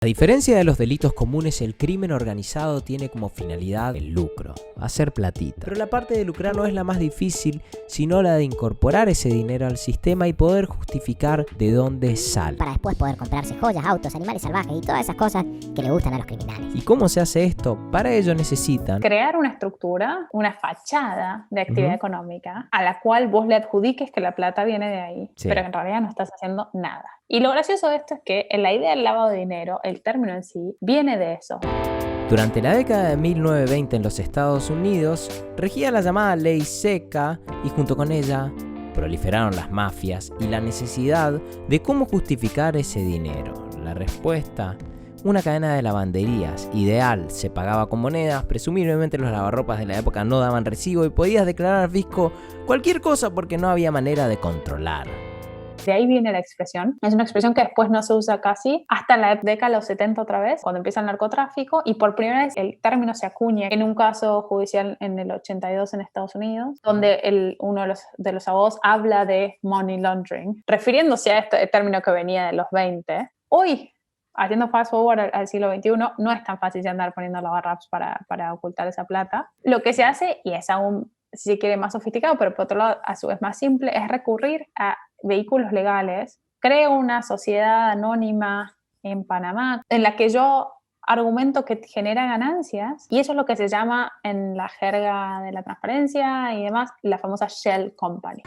A diferencia de los delitos comunes, el crimen organizado tiene como finalidad el lucro, hacer platita. Pero la parte de lucrar no es la más difícil, sino la de incorporar ese dinero al sistema y poder justificar de dónde sale. Para después poder comprarse joyas, autos, animales salvajes y todas esas cosas que le gustan a los criminales. ¿Y cómo se hace esto? Para ello necesitan crear una estructura, una fachada de actividad económica a la cual vos le adjudiques que la plata viene de ahí, pero que en realidad no estás haciendo nada. Y lo gracioso de esto es que la idea del lavado de dinero, el término en sí, viene de eso. Durante la década de 1920 en los Estados Unidos, regía la llamada Ley Seca y junto con ella proliferaron las mafias y la necesidad de cómo justificar ese dinero. La respuesta: una cadena de lavanderías ideal, se pagaba con monedas, presumiblemente los lavarropas de la época no daban recibo y podías declarar al fisco cualquier cosa porque no había manera de controlar. De ahí viene la expresión. Es una expresión que después no se usa casi hasta la década de los 70 otra vez, cuando empieza el narcotráfico, y por primera vez el término se acuña en un caso judicial en el 82 en Estados Unidos, donde uno de los abogados habla de money laundering, refiriéndose a este término que venía de los 20. Hoy, haciendo fast forward al siglo XXI, no es tan fácil de andar poniendo lavarraps para ocultar esa plata. Lo que se hace, y es aún, si se quiere, más sofisticado, pero por otro lado a su vez más simple, es recurrir a vehículos legales. Creo una sociedad anónima en Panamá en la que yo argumento que genera ganancias, y eso es lo que se llama en la jerga de la transparencia y demás la famosa Shell Company.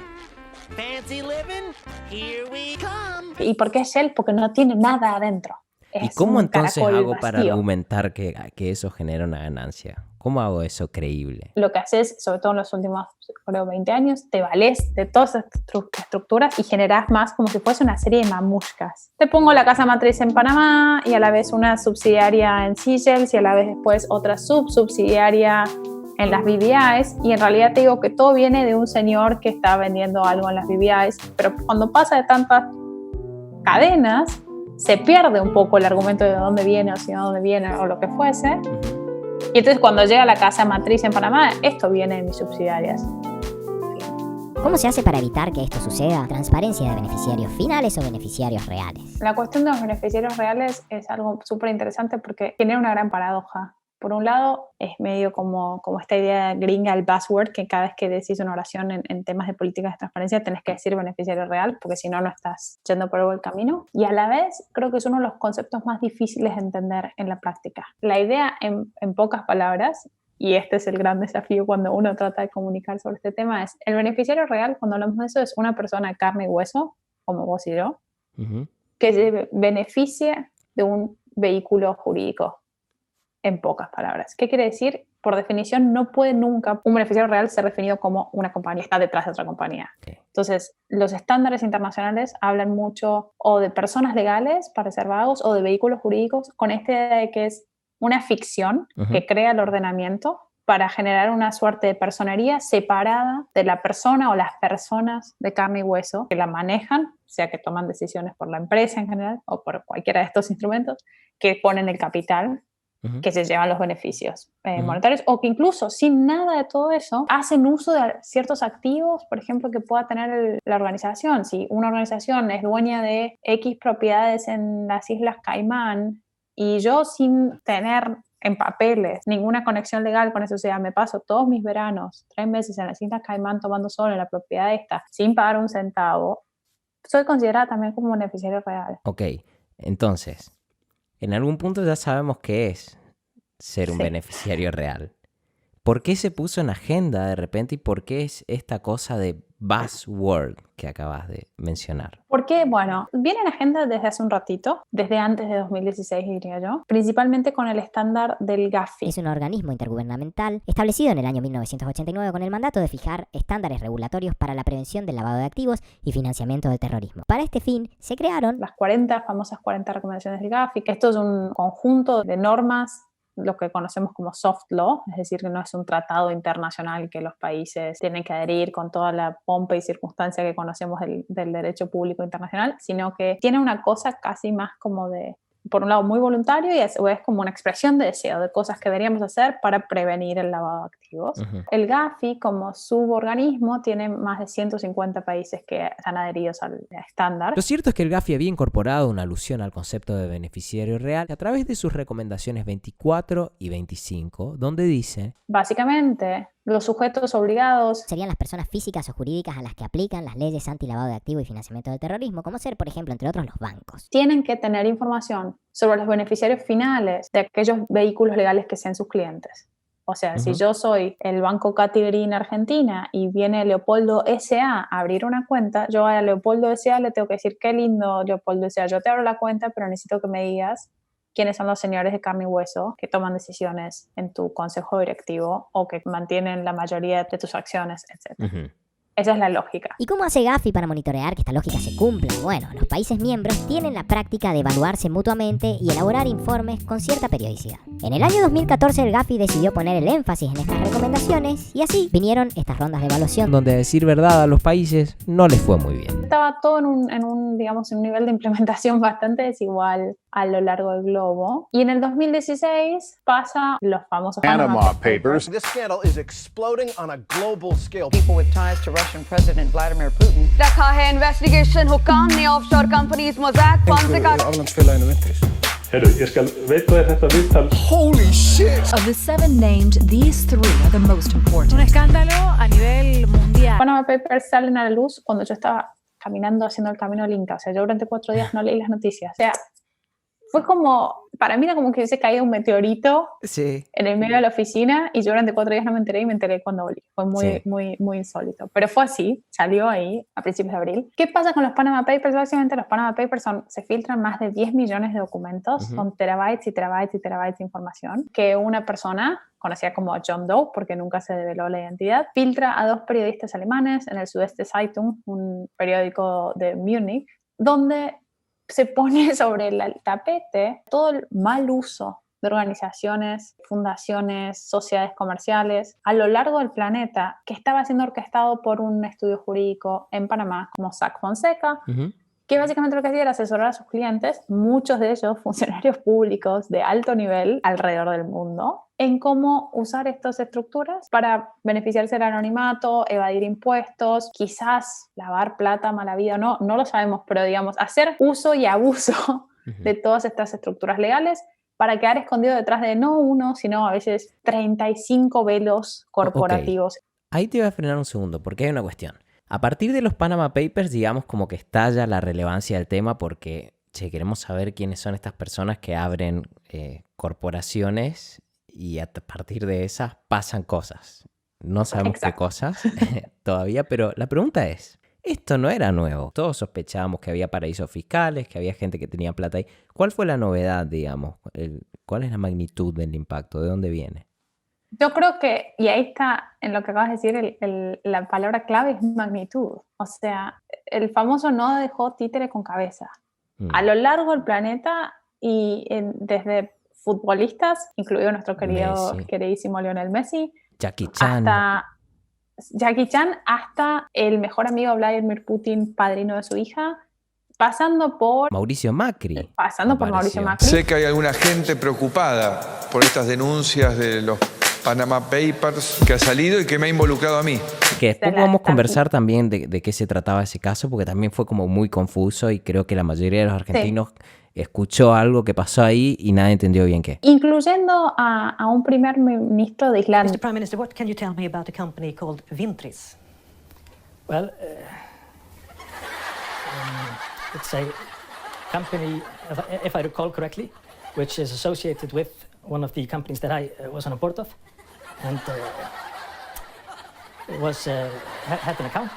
Fancy living? Here we come. ¿Y por qué Shell? Porque no tiene nada adentro. ¿Y cómo entonces hago para argumentar que eso genera una ganancia? ¿Cómo hago eso creíble? Lo que haces, sobre todo en los últimos, creo, 20 años, te valés de todas esas estructuras y generás más como si fuese una serie de mamushkas. Te pongo la casa matriz en Panamá y a la vez una subsidiaria en Seychelles y a la vez después otra subsidiaria en las BVIs, y en realidad te digo que todo viene de un señor que está vendiendo algo en las BVIs, pero cuando pasa de tantas cadenas, se pierde un poco el argumento de dónde viene o si no dónde viene o lo que fuese. Y entonces cuando llega a la casa matriz en Panamá, esto viene de mis subsidiarias. ¿Cómo se hace para evitar que esto suceda? ¿Transparencia de beneficiarios finales o beneficiarios reales? La cuestión de los beneficiarios reales es algo súper interesante porque tiene una gran paradoja. Por un lado, es medio como esta idea gringa, el buzzword, que cada vez que decís una oración en temas de políticas de transparencia tenés que decir beneficiario real, porque si no, no estás yendo por el buen camino. Y a la vez, creo que es uno de los conceptos más difíciles de entender en la práctica. La idea, en pocas palabras, y este es el gran desafío cuando uno trata de comunicar sobre este tema, es el beneficiario real, cuando hablamos de eso, es una persona de carne y hueso, como vos y yo, que se beneficia de un vehículo jurídico. En pocas palabras. ¿Qué quiere decir? Por definición, no puede nunca un beneficiario real ser definido como una compañía, está detrás de otra compañía. Okay. Entonces, los estándares internacionales hablan mucho o de personas legales para ser vagos o de vehículos jurídicos, con esta idea de que es una ficción que crea el ordenamiento para generar una suerte de personería separada de la persona o las personas de carne y hueso que la manejan, sea que toman decisiones por la empresa en general o por cualquiera de estos instrumentos, que ponen el capital, que se llevan los beneficios monetarios, o que incluso sin nada de todo eso hacen uso de ciertos activos, por ejemplo, que pueda tener la organización. Si una organización es dueña de X propiedades en las Islas Caimán y yo, sin tener en papeles ninguna conexión legal con eso, o sea, me paso todos mis veranos 3 meses en las Islas Caimán tomando sol en la propiedad esta sin pagar un centavo, soy considerada también como un beneficiario real. Ok, entonces, en algún punto ya sabemos qué es ser un beneficiario real. ¿Por qué se puso en agenda de repente y por qué es esta cosa de buzzword que acabas de mencionar? Porque, bueno, viene en agenda desde hace un ratito, desde antes de 2016, diría yo, principalmente con el estándar del Gafi. Es un organismo intergubernamental establecido en el año 1989 con el mandato de fijar estándares regulatorios para la prevención del lavado de activos y financiamiento del terrorismo. Para este fin, se crearon las famosas 40 recomendaciones del Gafi, que esto es un conjunto de normas, lo que conocemos como soft law, es decir, que no es un tratado internacional que los países tienen que adherir con toda la pompa y circunstancia que conocemos del derecho público internacional, sino que tiene una cosa casi más como de por un lado muy voluntario y a su vez como una expresión de deseo de cosas que deberíamos hacer para prevenir el lavado de activos. El Gafi como suborganismo tiene más de 150 países que están adheridos al estándar. Lo cierto es que el Gafi había incorporado una alusión al concepto de beneficiario real a través de sus recomendaciones 24 y 25, donde dice: básicamente, los sujetos obligados serían las personas físicas o jurídicas a las que aplican las leyes anti-lavado de activos y financiamiento del terrorismo, como ser, por ejemplo, entre otros, los bancos. Tienen que tener información sobre los beneficiarios finales de aquellos vehículos legales que sean sus clientes. O sea, si yo soy el Banco Cathy Green Argentina y viene Leopoldo S.A. a abrir una cuenta, yo a Leopoldo S.A. le tengo que decir: qué lindo, Leopoldo S.A., yo te abro la cuenta, pero necesito que me digas quiénes son los señores de carne y hueso que toman decisiones en tu consejo directivo o que mantienen la mayoría de tus acciones, etc. Esa es la lógica. ¿Y cómo hace Gafi para monitorear que esta lógica se cumpla? Bueno, los países miembros tienen la práctica de evaluarse mutuamente y elaborar informes con cierta periodicidad. En el año 2014 el Gafi decidió poner el énfasis en estas recomendaciones y así vinieron estas rondas de evaluación. Donde, a decir verdad, a los países no les fue muy bien. Estaba todo en un nivel de implementación bastante desigual a lo largo del globo. Y en el 2016 pasa los famosos Panama Papers. This scandal is exploding on a global scale. People with ties to Russian President Vladimir Putin. रखा है investigation हुकाम ने offshore companies Mossack Fonseca. Herru, ég skal veita þér þetta viðtal. Holy shit! Of the 7 named, these 3 are the most important. Un escándalo a nivel mundial. Panama Papers salen a la luz cuando yo estaba caminando haciendo el camino al Inca. O sea, yo durante 4 días no leí las noticias. O sea, fue como, para mí era como que hubiese caído un meteorito en el medio de la oficina y yo durante 4 días no me enteré y me enteré cuando volví. Fue muy insólito. Pero fue así, salió ahí a principios de abril. ¿Qué pasa con los Panama Papers? Básicamente los Panama Papers se filtran más de 10 millones de documentos, son terabytes y terabytes y terabytes de información que una persona, conocida como John Doe, porque nunca se develó la identidad, filtra a 2 periodistas alemanes en el Süddeutsche Zeitung, un periódico de Múnich, donde se pone sobre el tapete todo el mal uso de organizaciones, fundaciones, sociedades comerciales a lo largo del planeta que estaba siendo orquestado por un estudio jurídico en Panamá como Mossack Fonseca, que básicamente lo que hacía era asesorar a sus clientes, muchos de ellos funcionarios públicos de alto nivel alrededor del mundo, en cómo usar estas estructuras para beneficiarse del anonimato, evadir impuestos, quizás lavar plata, mala vida, no lo sabemos, pero digamos, hacer uso y abuso de todas estas estructuras legales para quedar escondido detrás de no uno, sino a veces 35 velos corporativos. Ahí te voy a frenar un segundo, porque hay una cuestión. A partir de los Panama Papers, digamos, como que estalla la relevancia del tema porque, queremos saber quiénes son estas personas que abren corporaciones y a partir de esas pasan cosas. No sabemos qué cosas todavía, pero la pregunta es, esto no era nuevo. Todos sospechábamos que había paraísos fiscales, que había gente que tenía plata ahí. ¿Cuál fue la novedad, digamos? ¿Cuál es la magnitud del impacto? ¿De dónde viene? Yo creo que, y ahí está en lo que acabas de decir, la palabra clave es magnitud. O sea, el famoso no dejó títere con cabeza. A lo largo del planeta y desde futbolistas, incluido nuestro queridísimo Lionel Messi, Jackie Chan, hasta el mejor amigo de Vladimir Putin, padrino de su hija, pasando por Mauricio Macri. Mauricio Macri. Sé que hay alguna gente preocupada por estas denuncias de los Panama Papers que ha salido y que me ha involucrado a mí. Que después vamos a conversar también de qué se trataba ese caso, porque también fue como muy confuso y creo que la mayoría de los argentinos escuchó algo que pasó ahí y nadie entendió bien qué. Incluyendo a un primer ministro de Islandia. Mr. Prime Minister, what can you tell me about a company called Vintris? Well, it's a company, if I recall correctly, which is associated with one of the companies that I was on a board of, and it was had an account,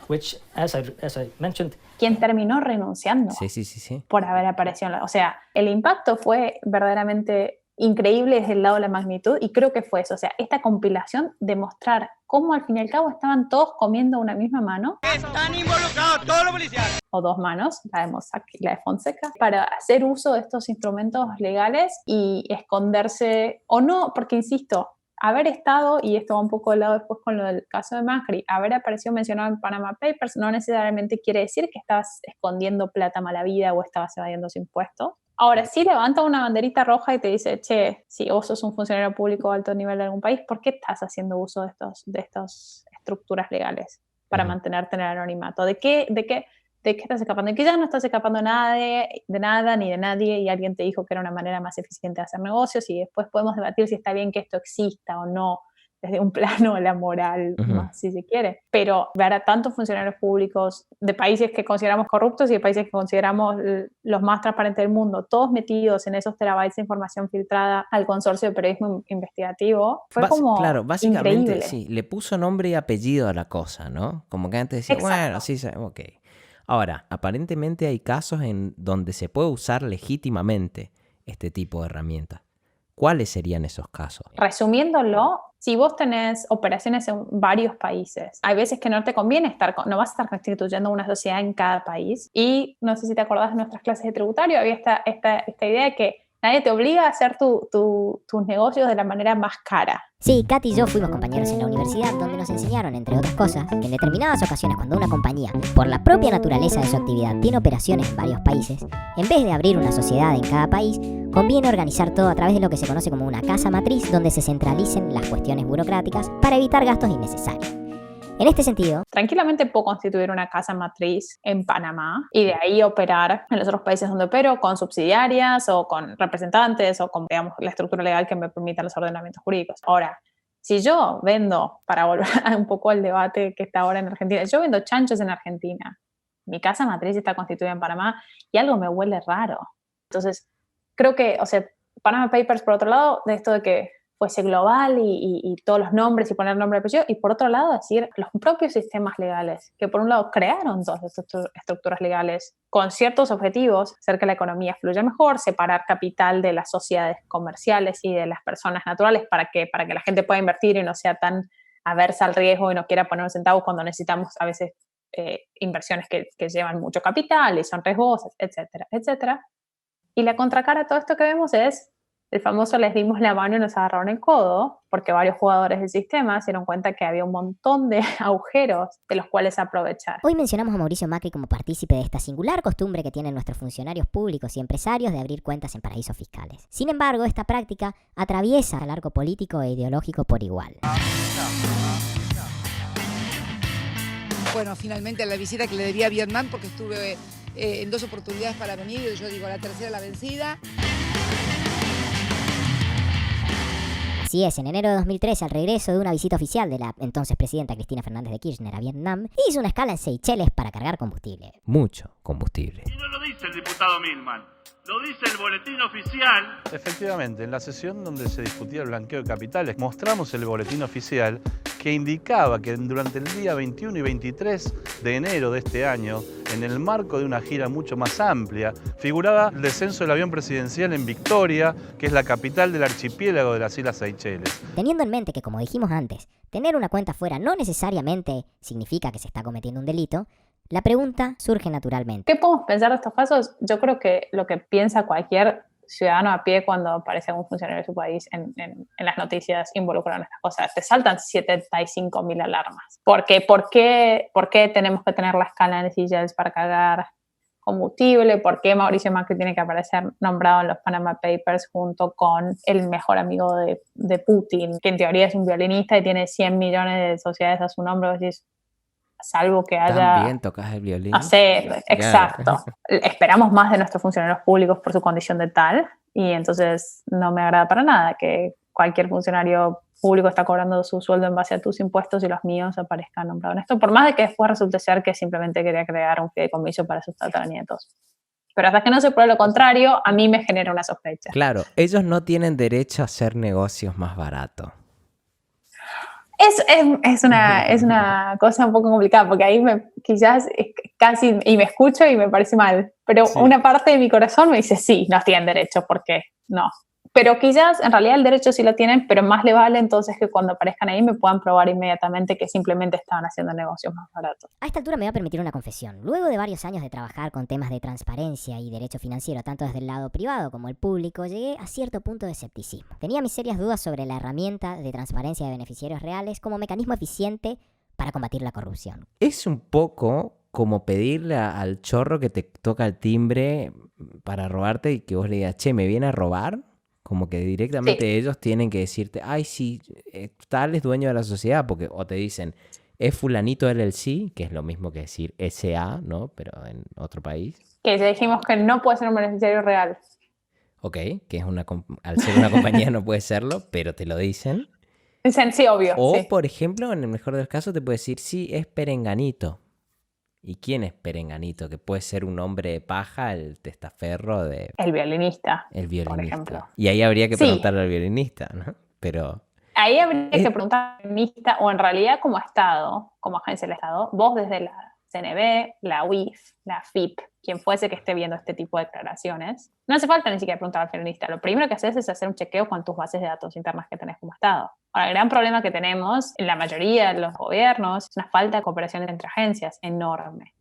which, as I mentioned, quien terminó renunciando sí. por haber aparecido. O sea, el impacto fue verdaderamente increíble desde el lado de la magnitud y creo que fue eso. O sea, esta compilación de mostrar cómo al fin y al cabo estaban todos comiendo una misma mano. Están involucrados todos los policías. O 2 manos, la de Mossack y la de Fonseca, para hacer uso de estos instrumentos legales y esconderse o no, porque insisto, haber estado, y esto va un poco de lado después con lo del caso de Macri, haber aparecido mencionado en Panama Papers no necesariamente quiere decir que estabas escondiendo plata mala vida o estabas evadiendo sus impuestos, Ahora, si levanta una banderita roja y te dice, che, si vos sos un funcionario público de alto nivel de algún país, ¿por qué estás haciendo uso de estas estructuras legales para mantenerte en el anonimato? ¿De qué estás escapando? ¿De qué ya no estás escapando de nada ni de nadie y alguien te dijo que era una manera más eficiente de hacer negocios y después podemos debatir si está bien que esto exista o no desde un plano de la moral, más si se quiere? Pero ver a tantos funcionarios públicos de países que consideramos corruptos y de países que consideramos los más transparentes del mundo, todos metidos en esos terabytes de información filtrada al consorcio de periodismo investigativo, fue como claro, básicamente increíble. Sí, le puso nombre y apellido a la cosa, ¿no? Como que antes decía, Exacto. bueno, sí, ok. Ahora, aparentemente hay casos en donde se puede usar legítimamente este tipo de herramientas. ¿Cuáles serían esos casos? Resumiéndolo, si vos tenés operaciones en varios países, hay veces que no te conviene no vas a estar constituyendo una sociedad en cada país. Y no sé si te acordás de nuestras clases de tributario, había esta idea de que nadie te obliga a hacer tus negocios de la manera más cara. Sí, Katy y yo fuimos compañeros en la universidad donde nos enseñaron, entre otras cosas, que en determinadas ocasiones cuando una compañía, por la propia naturaleza de su actividad, tiene operaciones en varios países, en vez de abrir una sociedad en cada país, conviene organizar todo a través de lo que se conoce como una casa matriz donde se centralicen las cuestiones burocráticas para evitar gastos innecesarios. En este sentido, tranquilamente puedo constituir una casa matriz en Panamá y de ahí operar en los otros países donde opero con subsidiarias o con representantes o con, digamos, la estructura legal que me permita los ordenamientos jurídicos. Ahora, si yo vendo, para volver un poco al debate que está ahora en Argentina, yo vendo chanchos en Argentina, mi casa matriz está constituida en Panamá y algo me huele raro. Entonces, creo que, o sea, Panama Papers, por otro lado, de esto de que fuese global y todos los nombres y poner nombre y apellido, y por otro lado decir los propios sistemas legales, que por un lado crearon todas estas estructuras legales con ciertos objetivos, hacer que la economía fluya mejor, separar capital de las sociedades comerciales y de las personas naturales para que la gente pueda invertir y no sea tan aversa al riesgo y no quiera poner un centavo cuando necesitamos a veces inversiones que llevan mucho capital y son riesgosas, etcétera, etcétera. Y la contracara de todo esto que vemos es el famoso les dimos la mano y nos agarraron el codo, porque varios jugadores del sistema se dieron cuenta que había un montón de agujeros de los cuales aprovechar. Hoy mencionamos a Mauricio Macri como partícipe de esta singular costumbre que tienen nuestros funcionarios públicos y empresarios de abrir cuentas en paraísos fiscales. Sin embargo, esta práctica atraviesa el arco político e ideológico por igual. Bueno, finalmente la visita que le debía a Vietnam, porque estuve en 2 oportunidades para venir y yo digo, la tercera la vencida. Así es, en enero de 2013, al regreso de una visita oficial de la entonces presidenta Cristina Fernández de Kirchner a Vietnam, hizo una escala en Seychelles para cargar combustible. Mucho combustible. Y no lo dice el diputado Milman, lo dice el boletín oficial. Efectivamente, en la sesión donde se discutía el blanqueo de capitales, mostramos el boletín oficial que indicaba que durante el día 21 y 23 de enero de este año, en el marco de una gira mucho más amplia, figuraba el descenso del avión presidencial en Victoria, que es la capital del archipiélago de las Islas Seychelles. Teniendo en mente que, como dijimos antes, tener una cuenta fuera no necesariamente significa que se está cometiendo un delito, la pregunta surge naturalmente. ¿Qué podemos pensar de estos casos? Yo creo que lo que piensa cualquier ciudadano a pie cuando aparece algún funcionario de su país en las noticias involucrado en estas cosas, te saltan 75.000 alarmas. ¿Por qué tenemos que tener la escala en Seychelles para cargar combustible? ¿Por qué Mauricio Macri tiene que aparecer nombrado en los Panama Papers junto con el mejor amigo de Putin, que en teoría es un violinista y tiene 100 millones de sociedades a su nombre? Salvo que haya... ¿También tocas el violín? No sé, exacto. Esperamos más de nuestros funcionarios públicos por su condición de tal, y entonces no me agrada para nada que cualquier funcionario público está cobrando su sueldo en base a tus impuestos y los míos aparezcan nombrados en esto, por más de que después resulte ser que simplemente quería crear un fideicomiso para sus tataranietos. Pero hasta que no se pruebe lo contrario, a mí me genera una sospecha. Claro, ellos no tienen derecho a hacer negocios más baratos. Es una cosa un poco complicada, porque ahí quizás casi, y me escucho y me parece mal, pero sí. Una parte de mi corazón me dice, sí, no tienen derecho, ¿por qué? No. Pero quizás en realidad el derecho sí lo tienen, pero más le vale entonces que cuando aparezcan ahí me puedan probar inmediatamente que simplemente estaban haciendo negocios más baratos. A esta altura me va a permitir una confesión. Luego de varios años de trabajar con temas de transparencia y derecho financiero, tanto desde el lado privado como el público, llegué a cierto punto de escepticismo. Tenía mis serias dudas sobre la herramienta de transparencia de beneficiarios reales como mecanismo eficiente para combatir la corrupción. Es un poco como pedirle al chorro que te toca el timbre para robarte y que vos le digas, che, ¿me viene a robar? Como que directamente ellos tienen que decirte, ay, sí, tal es dueño de la sociedad, porque o te dicen, es fulanito LLC, que es lo mismo que decir SA, ¿no? Pero en otro país. Que ya dijimos que no puede ser un beneficiario real. Ok, que es al ser una compañía no puede serlo, pero te lo dicen. Dicen, sí, obvio. O, por ejemplo, en el mejor de los casos te puede decir, sí, es Perenganito. ¿Y quién es Perenganito? Que puede ser un hombre de paja, el testaferro de... El violinista, el violinista, por ejemplo. Y ahí habría que preguntarle al violinista, ¿no? Pero... Ahí habría que preguntar al violinista, o en realidad como Estado, como agencia del Estado, vos desde la CNB, la UIF, la FIP, quien fuese que esté viendo este tipo de declaraciones, no hace falta ni siquiera preguntar al violinista. Lo primero que haces es hacer un chequeo con tus bases de datos internas que tenés como Estado. Ahora, el gran problema que tenemos en la mayoría de los gobiernos es una falta de cooperación entre agencias enorme.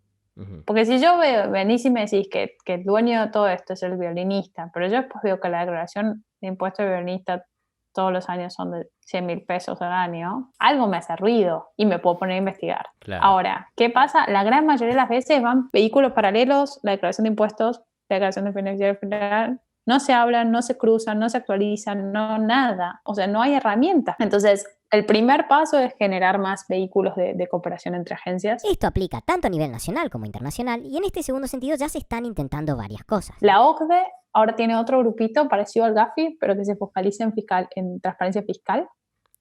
Porque si yo venís y me decís que el dueño de todo esto es el violinista, pero yo después veo que la declaración de impuesto de violinista todos los años son de 100.000 pesos al año, algo me hace ruido y me puedo poner a investigar. Claro. Ahora, ¿qué pasa? La gran mayoría de las veces van vehículos paralelos, la declaración de impuestos, la declaración de beneficiario federal, no se hablan, no se cruzan, no se actualizan, no nada. O sea, no hay herramientas. Entonces, el primer paso es generar más vehículos de cooperación entre agencias. Esto aplica tanto a nivel nacional como internacional, y en este segundo sentido ya se están intentando varias cosas. La OCDE ahora tiene otro grupito parecido al GAFI, pero que se focaliza en transparencia fiscal,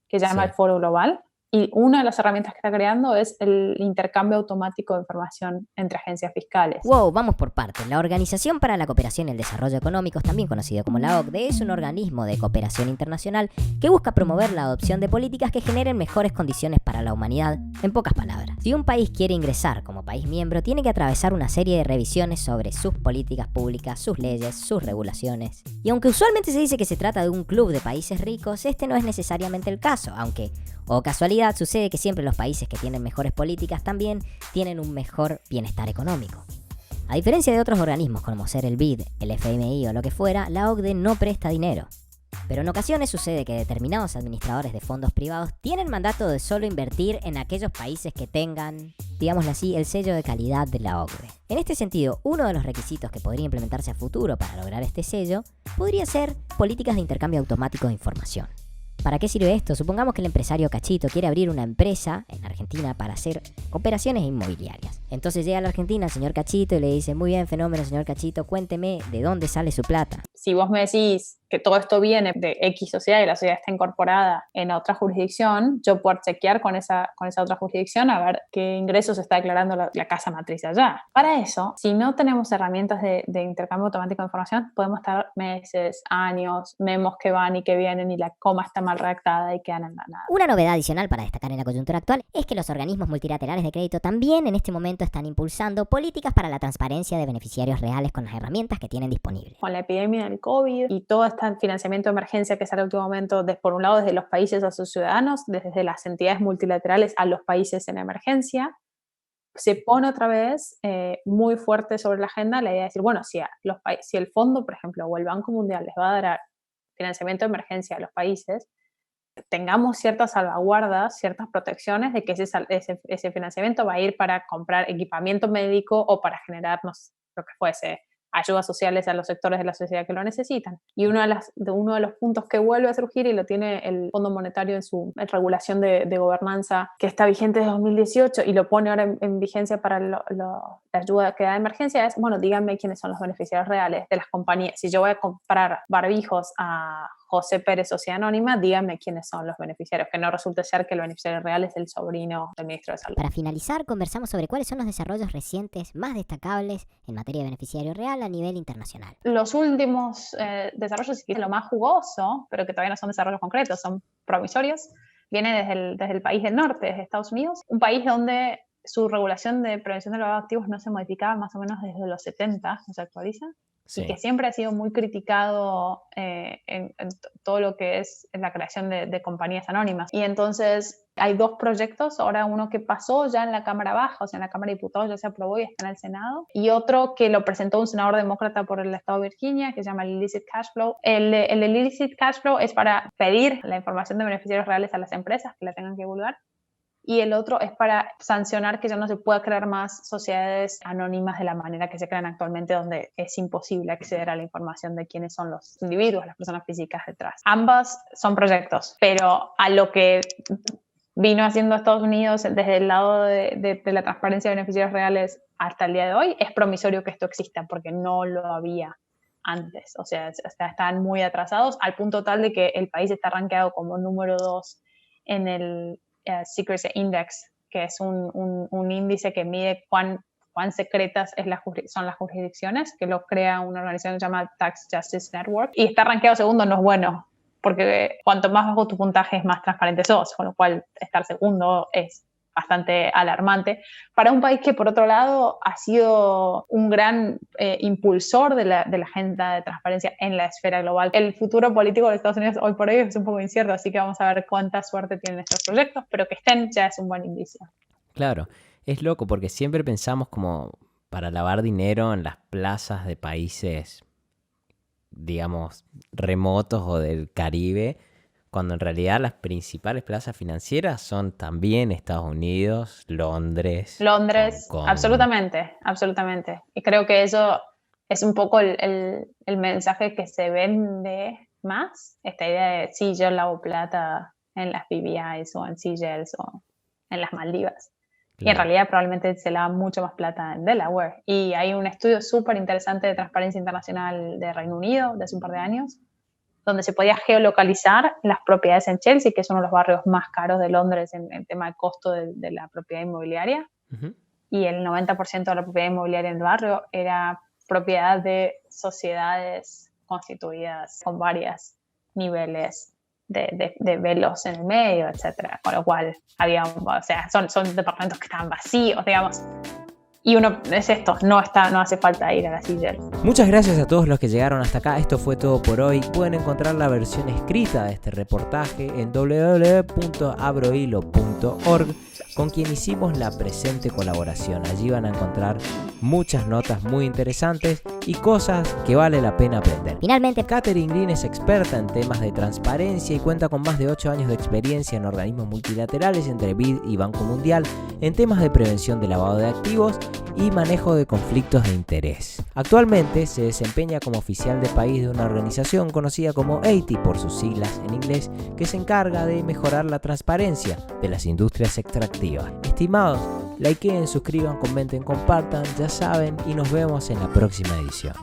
que se llama el Foro Global. Y una de las herramientas que está creando es el intercambio automático de información entre agencias fiscales. Wow, vamos por partes. La Organización para la Cooperación y el Desarrollo Económicos, también conocido como la OCDE, es un organismo de cooperación internacional que busca promover la adopción de políticas que generen mejores condiciones para la humanidad. En pocas palabras, si un país quiere ingresar como país miembro, tiene que atravesar una serie de revisiones sobre sus políticas públicas, sus leyes, sus regulaciones. Y aunque usualmente se dice que se trata de un club de países ricos, este no es necesariamente el caso, aunque... O casualidad, sucede que siempre los países que tienen mejores políticas también tienen un mejor bienestar económico. A diferencia de otros organismos como ser el BID, el FMI o lo que fuera, la OCDE no presta dinero. Pero en ocasiones sucede que determinados administradores de fondos privados tienen mandato de solo invertir en aquellos países que tengan, digámoslo así, el sello de calidad de la OCDE. En este sentido, uno de los requisitos que podría implementarse a futuro para lograr este sello podría ser políticas de intercambio automático de información. ¿Para qué sirve esto? Supongamos que el empresario Cachito quiere abrir una empresa en Argentina para hacer operaciones inmobiliarias. Entonces llega a la Argentina el señor Cachito y le dice, muy bien, fenómeno, señor Cachito, cuénteme de dónde sale su plata. Si vos me decís que todo esto viene de X sociedad y la sociedad está incorporada en otra jurisdicción, yo puedo chequear con esa otra jurisdicción a ver qué ingresos está declarando la casa matriz allá. Para eso, si no tenemos herramientas de intercambio automático de información, podemos estar meses, años, memos que van y que vienen y la coma está mal redactada y quedan en la nada. Una novedad adicional para destacar en la coyuntura actual es que los organismos multilaterales de crédito también en este momento están impulsando políticas para la transparencia de beneficiarios reales con las herramientas que tienen disponibles. Con la epidemia del COVID y todo este financiamiento de emergencia que sale al último momento, por un lado desde los países a sus ciudadanos, desde las entidades multilaterales a los países en emergencia, se pone otra vez muy fuerte sobre la agenda la idea de decir, bueno, si el fondo, por ejemplo, o el Banco Mundial les va a dar financiamiento de emergencia a los países, tengamos ciertas salvaguardas, ciertas protecciones de que ese financiamiento va a ir para comprar equipamiento médico o para generarnos lo que fuese, ayudas sociales a los sectores de la sociedad que lo necesitan. Y uno de los puntos que vuelve a surgir, y lo tiene el Fondo Monetario en su regulación de gobernanza, que está vigente desde 2018 y lo pone ahora en vigencia para la ayuda que da de emergencia, es, bueno, díganme quiénes son los beneficiarios reales de las compañías. Si yo voy a comprar barbijos a José Pérez Sociedad Anónima, díganme quiénes son los beneficiarios, que no resulte ser que el beneficiario real es el sobrino del ministro de Salud. Para finalizar, conversamos sobre cuáles son los desarrollos recientes más destacables en materia de beneficiario real a nivel internacional. Los últimos desarrollos, y lo más jugoso, pero que todavía no son desarrollos concretos, son provisorios, viene desde el país del norte, desde Estados Unidos, un país donde su regulación de prevención del lavado de activos no se modificaba más o menos desde los 70, no se actualiza. Sí. Y que siempre ha sido muy criticado en todo lo que es la creación de compañías anónimas. Y entonces hay dos proyectos, ahora uno que pasó ya en la Cámara Baja, o sea, en la Cámara de Diputados ya se aprobó y está en el Senado, y otro que lo presentó un senador demócrata por el estado de Virginia, que se llama el Illicit Cash Flow. El Illicit Cash Flow es para pedir la información de beneficiarios reales a las empresas que la tengan que divulgar, y el otro es para sancionar que ya no se pueda crear más sociedades anónimas de la manera que se crean actualmente, donde es imposible acceder a la información de quiénes son los individuos, las personas físicas detrás. Ambas son proyectos, pero a lo que vino haciendo Estados Unidos desde el lado de la transparencia de beneficiarios reales hasta el día de hoy, es promisorio que esto exista, porque no lo había antes. O sea, están muy atrasados, al punto tal de que el país está rankeado como número 2 en el Secrecy Index, que es un índice que mide cuán secretas son las jurisdicciones, que lo crea una organización llamada Tax Justice Network, y está rankeado segundo. No es bueno, porque cuanto más bajo tu puntaje es más transparente sos, con lo cual estar segundo es bastante alarmante para un país que, por otro lado, ha sido un gran impulsor de la agenda de transparencia en la esfera global. El futuro político de Estados Unidos hoy por hoy es un poco incierto, así que vamos a ver cuánta suerte tienen estos proyectos, pero que estén ya es un buen indicio. Claro, es loco porque siempre pensamos como para lavar dinero en las plazas de países, digamos, remotos o del Caribe, cuando en realidad las principales plazas financieras son también Estados Unidos, Londres, Hong Kong. absolutamente. Y creo que eso es un poco el mensaje que se vende más, esta idea de sí, yo lavo plata en las BVIs o en Seychelles o en las Maldivas. Claro. Y en realidad probablemente se lava mucho más plata en Delaware. Y hay un estudio súper interesante de Transparencia Internacional de Reino Unido de hace un par de años, donde se podía geolocalizar las propiedades en Chelsea, que es uno de los barrios más caros de Londres en tema de costo de la propiedad inmobiliaria. Uh-huh. Y el 90% de la propiedad inmobiliaria en el barrio era propiedad de sociedades constituidas con varios niveles de velos en el medio, etcétera. Con lo cual había, son departamentos que estaban vacíos, digamos. Y uno es esto, no hace falta ir a la Seychelles. Muchas gracias a todos los que llegaron hasta acá. Esto fue todo por hoy. Pueden encontrar la versión escrita de este reportaje en www.abrohilo.org, con quien hicimos la presente colaboración. Allí van a encontrar muchas notas muy interesantes y cosas que vale la pena aprender. Finalmente, Catherine Green es experta en temas de transparencia y cuenta con más de 8 años de experiencia en organismos multilaterales entre BID y Banco Mundial en temas de prevención de lavado de activos y manejo de conflictos de interés. Actualmente se desempeña como oficial de país de una organización conocida como AITI por sus siglas en inglés, que se encarga de mejorar la transparencia de las industrias extractivas. Estimados, likeen, suscriban, comenten, compartan, ya saben, y nos vemos en la próxima edición.